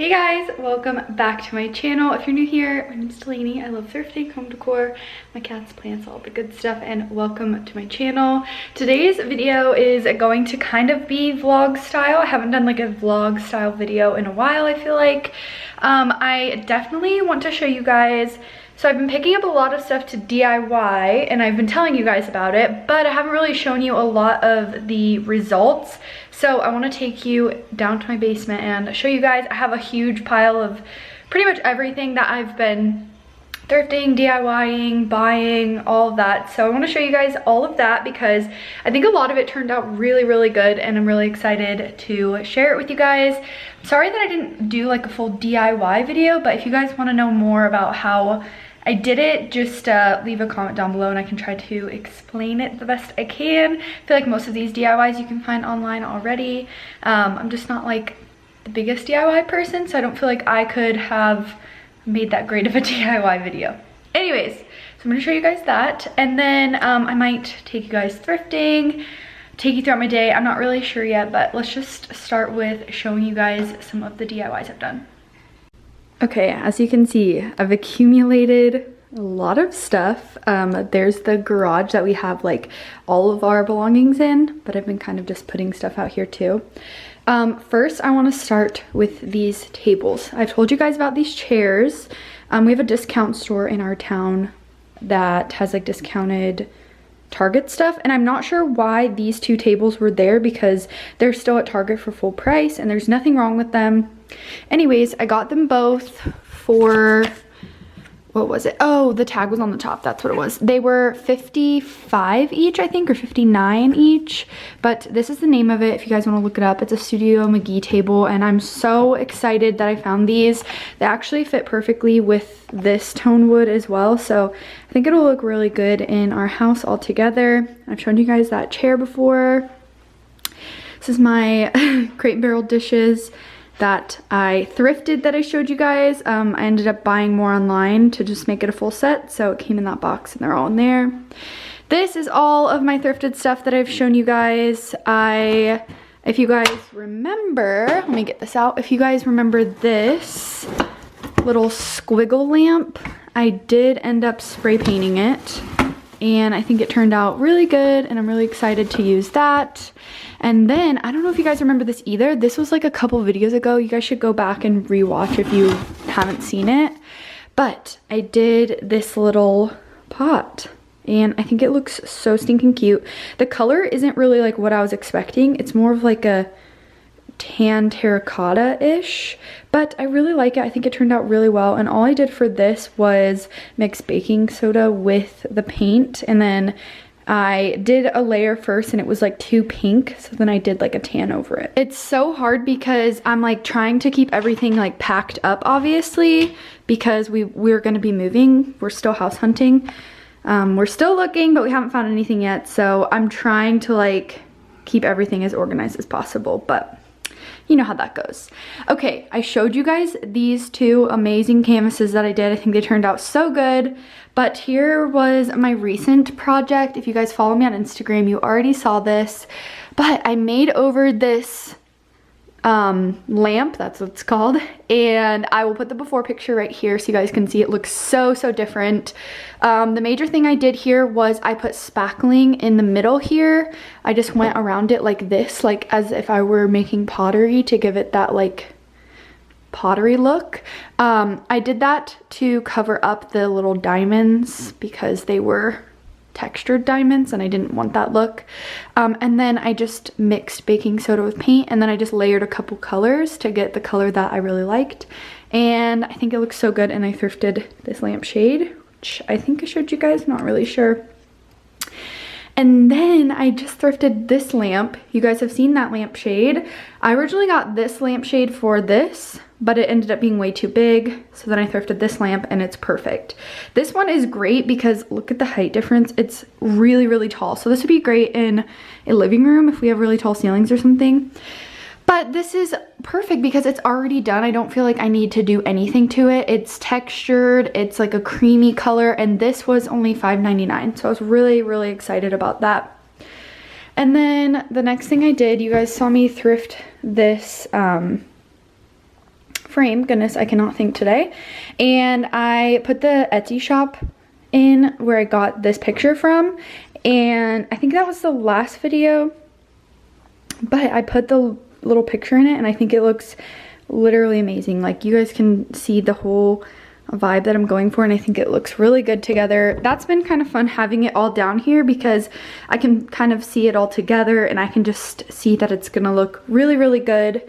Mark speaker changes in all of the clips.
Speaker 1: Hey guys, welcome back to my channel. If you're new here, my name's Delaney. I love thrifting, home decor, my cats, plants, all the good stuff, and welcome to my channel. Today's video is going to kind of be vlog style. I haven't done like a vlog style video in a while, I feel like. I definitely want to show you guys. So I've been picking up a lot of stuff to DIY and I've been telling you guys about it, but I haven't really shown you a lot of the results. So I want to take you down to my basement and show you guys. I have a huge pile of pretty much everything that I've been thrifting, DIYing, buying, all of that. So I want to show you guys all of that because I think a lot of it turned out really, really good and I'm really excited to share it with you guys. Sorry that I didn't do like a full DIY video, but if you guys want to know more about how I did it, just leave a comment down below and I can try to explain it the best I can. I feel like most of these DIYs you can find online already. I'm just not like the biggest DIY person, so I don't feel like I could have made that great of a DIY video. Anyways, so I'm gonna show you guys that, and then I might take you guys thrifting, take you throughout my day. I'm not really sure yet, but let's just start with showing you guys some of the DIYs I've done. Okay, as you can see, I've accumulated a lot of stuff. There's the garage that we have like all of our belongings in, but I've been kind of just putting stuff out here too. First, I want to start with these tables. I've told you guys about these chairs. We have a discount store in our town that has like discounted Target stuff, and I'm not sure why these two tables were there because they're still at Target for full price and there's nothing wrong with them. Anyways, I got them both for, what was it? Oh, the tag was on the top, that's what it was. They were $55 each, I think, or $59 each, but this is the name of it if you guys want to look it up. It's a Studio McGee table, and I'm so excited that I found these. They actually fit perfectly with this tone wood as well, so I think it'll look really good in our house all together. I've shown you guys that chair before. This is my Crate and Barrel dishes that I thrifted that I showed you guys. I ended up buying more online to just make it a full set, so it came in that box and they're all in there. This is all of my thrifted stuff that I've shown you guys. If you guys remember, let me get this out. If you guys remember this little squiggle lamp, I did end up spray painting it and I think it turned out really good and I'm really excited to use that. And then, I don't know if you guys remember this either. This was like a couple videos ago. You guys should go back and rewatch if you haven't seen it. But I did this little pot and I think it looks so stinking cute. The color isn't really like what I was expecting. It's more of like a tan terracotta-ish, but I really like it. I think it turned out really well, and all I did for this was mix baking soda with the paint, and then I did a layer first and it was like too pink, so then I did like a tan over it. It's so hard because I'm like trying to keep everything like packed up, obviously, because we're gonna be moving. We're still house hunting. We're still looking, but we haven't found anything yet, so I'm trying to like keep everything as organized as possible, but you know how that goes. Okay, I showed you guys these two amazing canvases that I did. I think they turned out so good. But here was my recent project. If you guys follow me on Instagram, you already saw this. But I made over this lamp, that's what it's called, and I will put the before picture right here so you guys can see it looks so different. The major thing I did here was I put spackling in the middle here. I just went around it like this, like as if I were making pottery to give it that like pottery look. I did that to cover up the little diamonds because they were textured diamonds and I didn't want that look. And then I just mixed baking soda with paint, and then I just layered a couple colors to get the color that I really liked, and I think it looks so good. And I thrifted this lampshade, which I think I showed you guys, not really sure. And then I just thrifted this lamp. You guys have seen that lampshade. I originally got this lampshade for this, but it ended up being way too big. So then I thrifted this lamp and it's perfect. This one is great because look at the height difference. It's really tall. So this would be great in a living room if we have really tall ceilings or something. But this is perfect because it's already done. I don't feel like I need to do anything to it. It's textured, it's like a creamy color, and this was only $5.99. So I was really excited about that. And then the next thing I did, you guys saw me thrift this frame. Goodness, I cannot think today. And I put the Etsy shop in where I got this picture from, and I think that was the last video, but I put the little picture in it and I think it looks literally amazing. Like, you guys can see the whole vibe that I'm going for, and I think it looks really good together. That's been kind of fun having it all down here because I can kind of see it all together and I can just see that it's gonna look really, really good.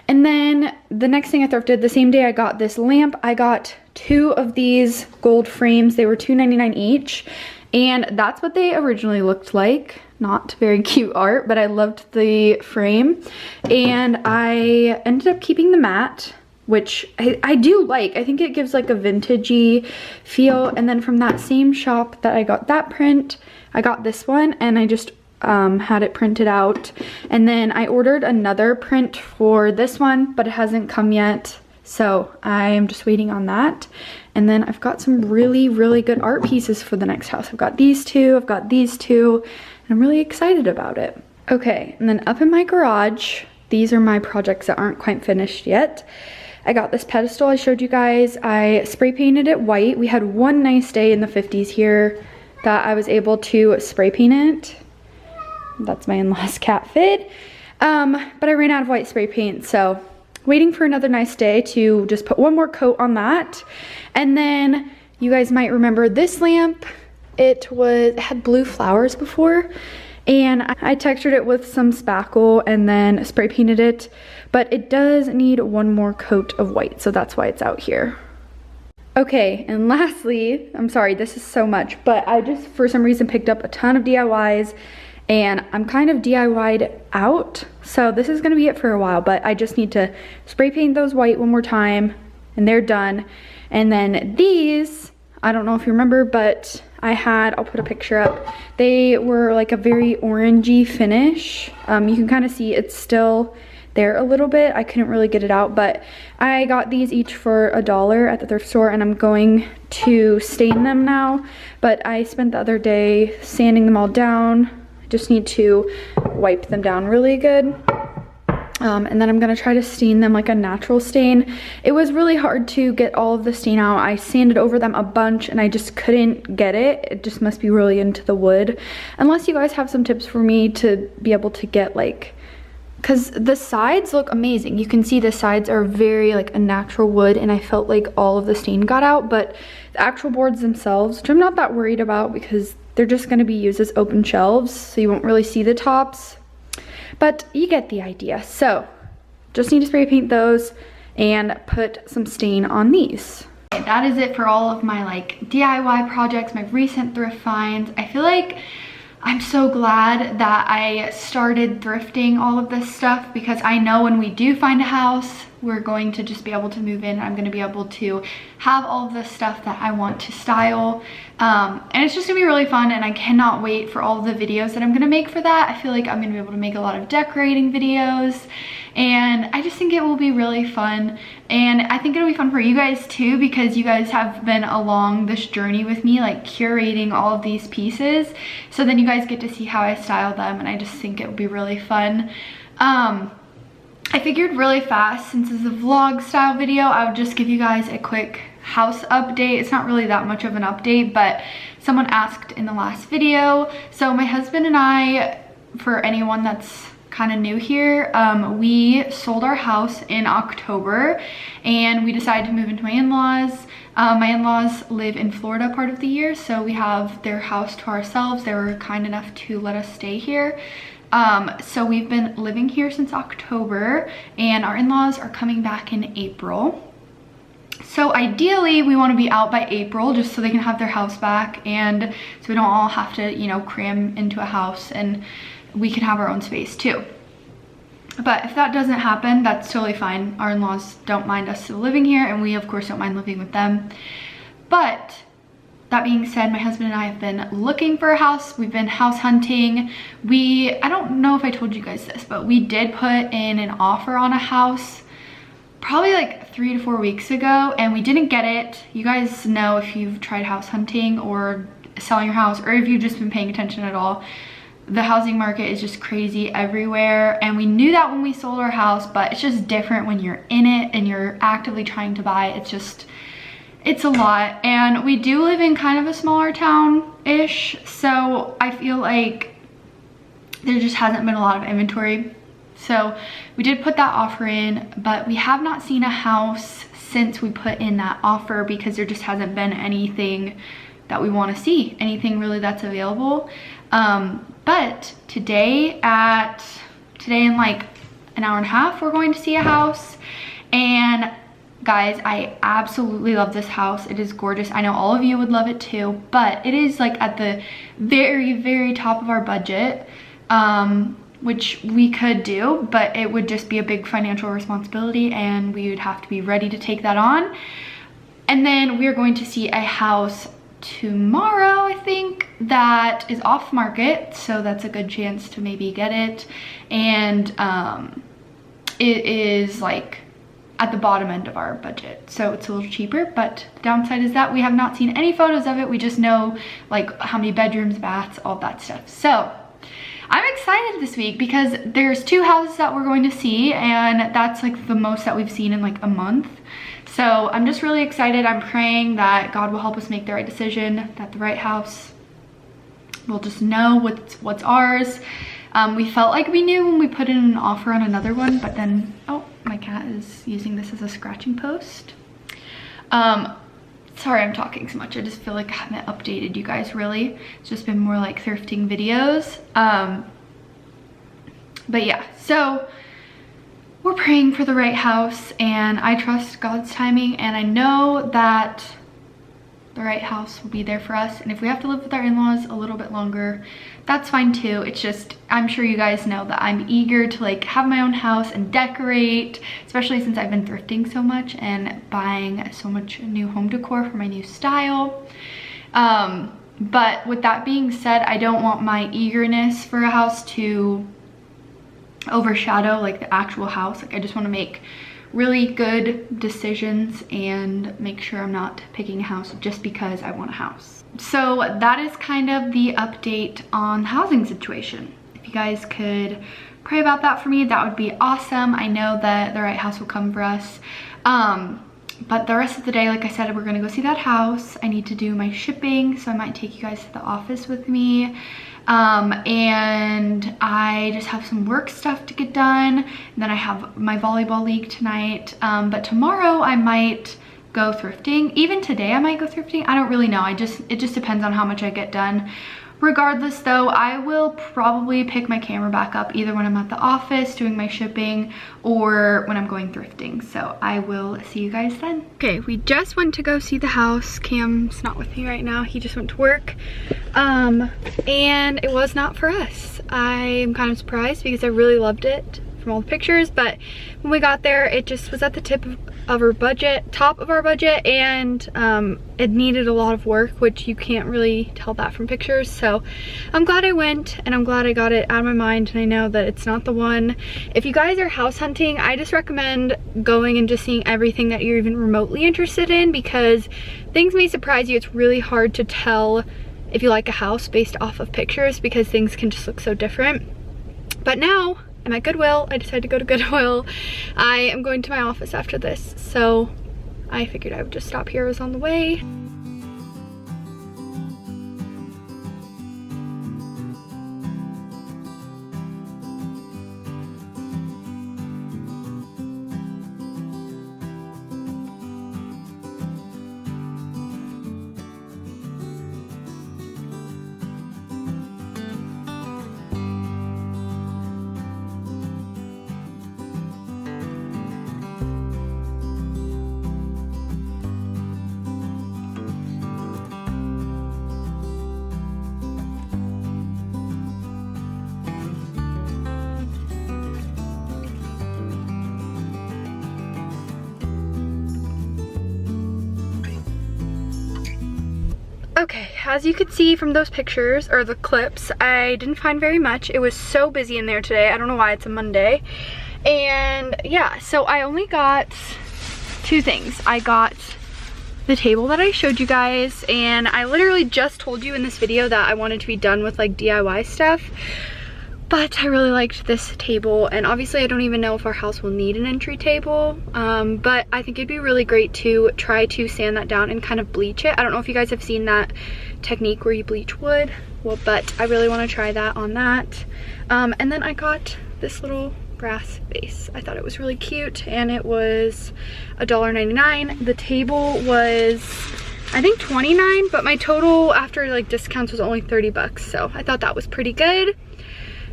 Speaker 1: And then the next thing I thrifted, the same day I got this lamp, I got 2 of these gold frames. They were $2.99 each, and that's what they originally looked like. Not very cute art, but I loved the frame, and I ended up keeping the mat, which I do like. I think it gives like a vintagey feel. And then from that same shop that I got that print, I got this one, and I just had it printed out. And then I ordered another print for this one, but it hasn't come yet, so I am just waiting on that. And then I've got some really, really good art pieces for the next house. I've got these 2, I've got these 2, and I'm really excited about it. Okay, and then up in my garage, these are my projects that aren't quite finished yet. I got this pedestal I showed you guys. I spray painted it white. We had one nice day in the 50s here that I was able to spray paint it. That's my in-laws cat fid. But I ran out of white spray paint, so waiting for another nice day to just put one more coat on that. And then you guys might remember this lamp. It had blue flowers before, and I textured it with some spackle and then spray painted it, but it does need one more coat of white, so that's why it's out here. Okay, and lastly, I'm sorry, this is so much, but I just for some reason picked up a ton of DIYs, and I'm kind of DIY'd out, so this is gonna be it for a while, but I just need to spray paint those white one more time, and they're done. And then these, I don't know if you remember, but I'll put a picture up. They were like a very orangey finish. You can kind of see it's still there a little bit. I couldn't really get it out, but I got these each for $1 at the thrift store, and I'm going to stain them now. But I spent the other day sanding them all down. I just need to wipe them down really good. And then I'm gonna try to stain them like a natural stain. It was really hard to get all of the stain out. I sanded over them a bunch and I just couldn't get it. It just must be really into the wood. Unless you guys have some tips for me to be able to get like, because the sides look amazing. You can see the sides are very like a natural wood, and I felt like all of the stain got out, but the actual boards themselves, which I'm not that worried about because they're just gonna be used as open shelves, so you won't really see the tops. But you get the idea. So just need to spray paint those and put some stain on these. Okay, that is it for all of my like DIY projects, my recent thrift finds. I feel like I'm so glad that I started thrifting all of this stuff, because I know when we do find a house, we're going to just be able to move in. I'm going to be able to have all of the stuff that I want to style. And it's just gonna be really fun, and I cannot wait for all of the videos that I'm gonna make for that. I feel like I'm gonna be able to make a lot of decorating videos, and I just think it will be really fun. And I think it'll be fun for you guys too, because you guys have been along this journey with me, like curating all of these pieces. So then you guys get to see how I style them, and I just think it will be really fun. I figured really fast, since this is a vlog style video, I would just give you guys a quick house update. It's not really that much of an update, but someone asked in the last video. So my husband and I, for anyone that's kind of new here, we sold our house in October, and we decided to move into my in-laws. My in-laws live in Florida part of the year, so we have their house to ourselves. They were kind enough to let us stay here. So we've been living here since October, and our in-laws are coming back in April. So ideally we want to be out by April, just so they can have their house back, and so we don't all have to, you know, cram into a house, and we can have our own space too. But if that doesn't happen, that's totally fine. Our in-laws don't mind us still living here, and we of course don't mind living with them. But that being said, my husband and I have been looking for a house. We've been house hunting. I don't know if I told you guys this, but we did put in an offer on a house probably like 3 to 4 weeks ago, and we didn't get it. You guys know, if you've tried house hunting or selling your house, or if you've just been paying attention at all, the housing market is just crazy everywhere, and we knew that when we sold our house, but it's just different when you're in it and you're actively trying to buy. It's a lot. And we do live in kind of a smaller town-ish, so I feel like there just hasn't been a lot of inventory. So we did put that offer in, but we have not seen a house since we put in that offer because there just hasn't been anything that we want to see, anything really that's available. But today in like an hour and a half, we're going to see a house. And guys, I absolutely love this house. It is gorgeous. I know all of you would love it too, but it is like at the very, very top of our budget, which we could do, but it would just be a big financial responsibility and we would have to be ready to take that on. And then we're going to see a house tomorrow, I think, that is off market, so that's a good chance to maybe get it. And it is like at the bottom end of our budget, so it's a little cheaper, but the downside is that we have not seen any photos of it. We just know like how many bedrooms, baths, all that stuff. So I'm excited this week because there's 2 houses that we're going to see, and that's like the most that we've seen in like a month. So I'm just really excited. I'm praying that God will help us make the right decision, that the right house, we'll just know what's ours. We felt like we knew when we put in an offer on another one, but then, oh, my cat is using this as a scratching post. Sorry I'm talking so much. I just feel like I haven't updated you guys really. It's just been more like thrifting videos. But yeah, so we're praying for the right house, and I trust God's timing, and I know that the right house will be there for us. And if we have to live with our in-laws a little bit longer, that's fine too. It's just, I'm sure you guys know that I'm eager to like have my own house and decorate, especially since I've been thrifting so much and buying so much new home decor for my new style. But with that being said, I don't want my eagerness for a house to overshadow like the actual house. Like I just want to make really good decisions and make sure I'm not picking a house just because I want a house. So that is kind of the update on the housing situation. If you guys could pray about that for me, that would be awesome. I know that the right house will come for us. But the rest of the day, like I said, we're gonna go see that house. I need to do my shipping, so I might take you guys to the office with me. And I just have some work stuff to get done. And then I have my volleyball league tonight. But tomorrow I might go thrifting. Even today I might go thrifting. I don't really know. It just depends on how much I get done. Regardless though, I will probably pick my camera back up either when I'm at the office doing my shipping or when I'm going thrifting. So I will see you guys then. Okay, we just went to go see the house. Cam's not with me right now. He just went to work. And it was not for us. I'm kind of surprised because I really loved it from all the pictures, but when we got there, it just was at the top of our budget, and it needed a lot of work, which you can't really tell that from pictures. So I'm glad I went, and I'm glad I got it out of my mind, and I know that it's not the one. If you guys are house hunting, I just recommend going and just seeing everything that you're even remotely interested in, because things may surprise you. It's really hard to tell if you like a house based off of pictures because things can just look so different. But now I'm at Goodwill. I decided to go to Goodwill. I am going to my office after this, so I figured I would just stop here. I was on the way. Okay, as you could see from those pictures, or the clips, I didn't find very much. It was so busy in there today. I don't know why, it's a Monday. And yeah, so I only got 2 things. I got the table that I showed you guys, and I literally just told you in this video that I wanted to be done with like DIY stuff, but I really liked this table, and obviously I don't even know if our house will need an entry table, but I think it'd be really great to try to sand that down and kind of bleach it. I don't know if you guys have seen that technique where you bleach wood, well, but I really want to try that on that. And then I got this little brass vase. I thought it was really cute, and it was $1.99. The table was, I think, $29, but my total after like discounts was only 30 bucks, so I thought that was pretty good.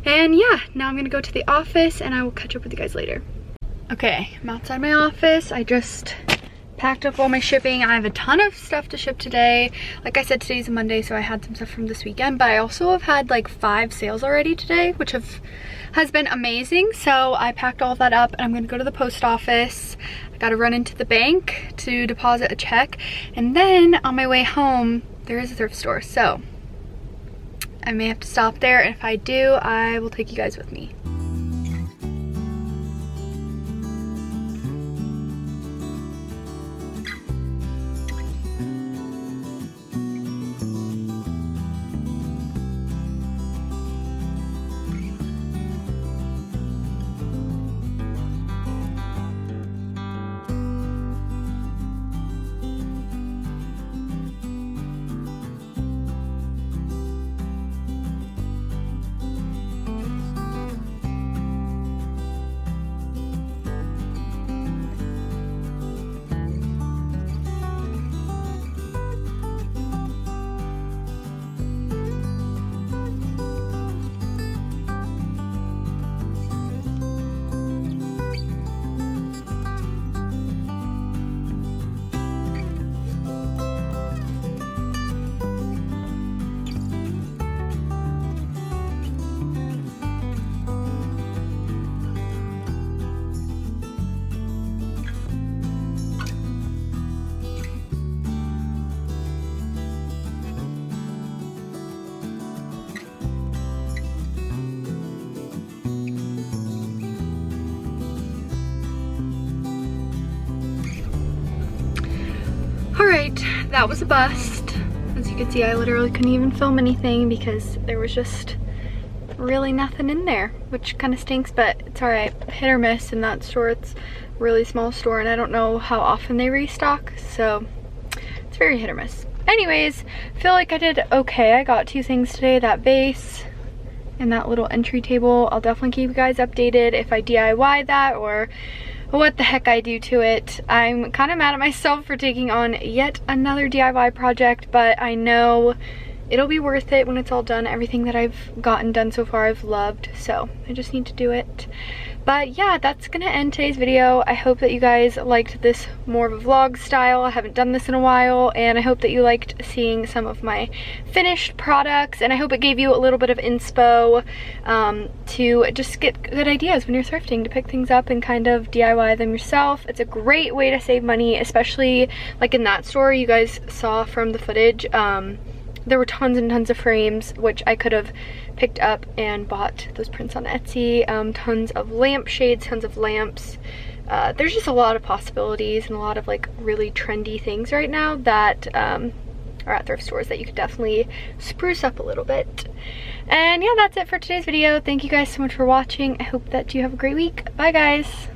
Speaker 1: And yeah, now I'm gonna go to the office and I will catch up with you guys later. Okay, I'm outside my office. I just packed up all my shipping. I have a ton of stuff to ship today. Like I said, today's a Monday, so I had some stuff from this weekend, but I also have had like 5 sales already today, which has been amazing. So I packed all of that up and I'm gonna go to the post office. I gotta run into the bank to deposit a check, and then on my way home, there is a thrift store, so I may have to stop there, and if I do, I will take you guys with me. Alright, that was a bust. As you can see, I literally couldn't even film anything because there was just really nothing in there, which kind of stinks, but it's alright. Hit or miss in that store. It's a really small store, and I don't know how often they restock, so it's very hit or miss. Anyways, I feel like I did okay. I got 2 things today, that vase and that little entry table. I'll definitely keep you guys updated if I DIY that or what the heck I do to it. I'm kind of mad at myself for taking on yet another DIY project, but I know it'll be worth it when it's all done. Everything that I've gotten done so far I've loved, so I just need to do it. But yeah, that's gonna end today's video. I hope that you guys liked this more of a vlog style. I haven't done this in a while, and I hope that you liked seeing some of my finished products, and I hope it gave you a little bit of inspo to just get good ideas when you're thrifting, to pick things up and kind of DIY them yourself. It's a great way to save money, especially like in that store you guys saw from the footage. There were tons and tons of frames, which I could have picked up and bought those prints on Etsy. Tons of lampshades, tons of lamps. There's just a lot of possibilities and a lot of like really trendy things right now that are at thrift stores that you could definitely spruce up a little bit. And yeah, that's it for today's video. Thank you guys so much for watching. I hope that you have a great week. Bye guys.